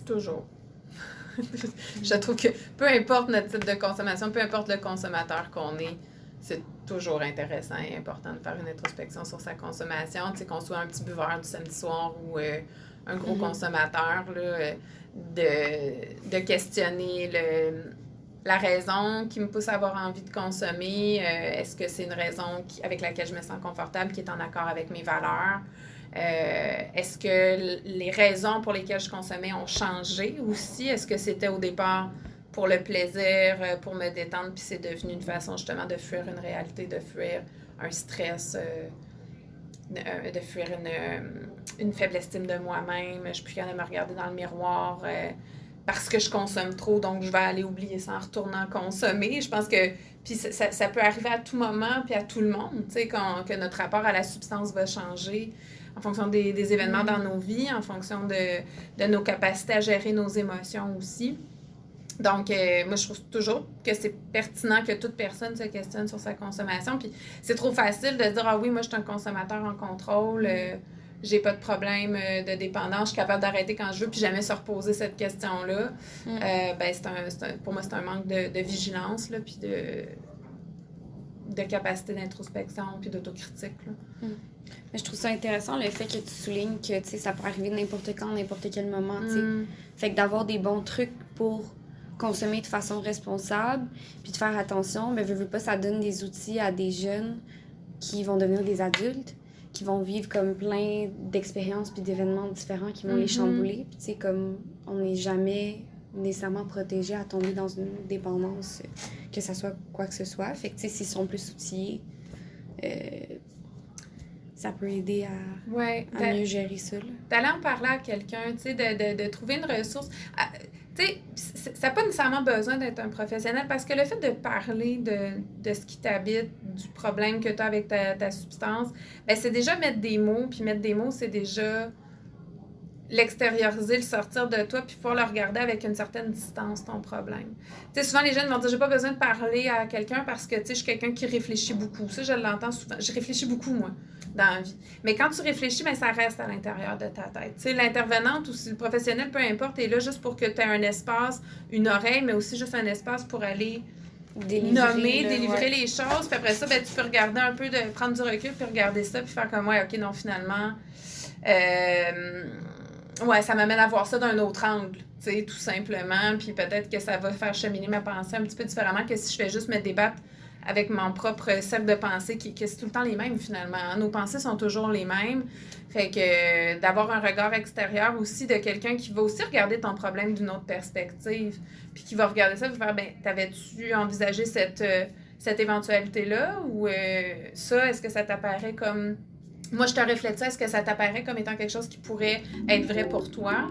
Toujours. Je trouve que peu importe notre type de consommation, peu importe le consommateur qu'on est, c'est toujours intéressant et important de faire une introspection sur sa consommation. Tu sais, qu'on soit un petit buveur du samedi soir ou un gros consommateur, là, de questionner la raison qui me pousse à avoir envie de consommer. Est-ce que c'est une raison avec laquelle je me sens confortable, qui est en accord avec mes valeurs? Est-ce que les raisons pour lesquelles je consommais ont changé aussi? Est-ce que c'était au départ pour le plaisir, pour me détendre, puis c'est devenu une façon justement de fuir une réalité, de fuir un stress, de fuir une faible estime de moi-même. Je suis plus capable de me regarder dans le miroir parce que je consomme trop, donc je vais aller oublier ça en retournant consommer. Je pense que puis ça peut arriver à tout moment, puis à tout le monde, tu sais, que notre rapport à la substance va changer en fonction des événements dans nos vies, en fonction de nos capacités à gérer nos émotions aussi. Donc, moi, je trouve toujours que c'est pertinent que toute personne se questionne sur sa consommation. Puis, c'est trop facile de dire « Ah oui, moi, je suis un consommateur en contrôle, j'ai pas de problème de dépendance, je suis capable d'arrêter quand je veux, puis jamais se reposer cette question-là. » Pour moi, c'est un manque de vigilance, là, puis de capacité d'introspection, puis d'autocritique, là. Mais je trouve ça intéressant le fait que tu soulignes que, tu sais, ça peut arriver n'importe quand, n'importe quel moment, tu sais. Fait que d'avoir des bons trucs pour consommer de façon responsable, puis de faire attention, ben veux pas, ça donne des outils à des jeunes qui vont devenir des adultes, qui vont vivre comme plein d'expériences puis d'événements différents qui vont les chambouler. Puis tu sais, comme on n'est jamais nécessairement protégé à tomber dans une dépendance, que ça soit quoi que ce soit. Fait que tu sais, s'ils sont plus outillés, ça peut aider à mieux gérer ça. D'aller en parler à quelqu'un, tu sais, de trouver une ressource. Tu sais, ça n'a pas nécessairement besoin d'être un professionnel parce que le fait de parler de ce qui t'habite, du problème que tu as avec ta substance, ben c'est déjà mettre des mots, puis mettre des mots, c'est déjà l'extérioriser, le sortir de toi, puis pouvoir le regarder avec une certaine distance, ton problème. Tu sais, souvent, les jeunes vont dire « J'ai pas besoin de parler à quelqu'un parce que, tu sais, je suis quelqu'un qui réfléchit beaucoup. » Ça, je l'entends souvent. Je réfléchis beaucoup, moi, dans la vie. Mais quand tu réfléchis, bien, ça reste à l'intérieur de ta tête. Tu sais, l'intervenante ou le professionnel, peu importe, est là juste pour que tu aies un espace, une oreille, mais aussi juste un espace pour aller délivrer les choses. Puis après ça, ben, tu peux regarder un peu, prendre du recul, puis regarder ça, puis faire comme « Ouais, OK, non, finalement... ouais, ça m'amène à voir ça d'un autre angle, tu sais, tout simplement. Puis peut-être que ça va faire cheminer ma pensée un petit peu différemment que si je fais juste me débattre avec mon propre cercle de pensée, que c'est tout le temps les mêmes, finalement. Nos pensées sont toujours les mêmes. Fait que d'avoir un regard extérieur aussi de quelqu'un qui va aussi regarder ton problème d'une autre perspective, puis qui va regarder ça et faire, ben, t'avais-tu envisagé cette éventualité-là? Ou ça, est-ce que ça t'apparaît comme... Moi, je te reflète ça. Est-ce que ça t'apparaît comme étant quelque chose qui pourrait être vrai pour toi?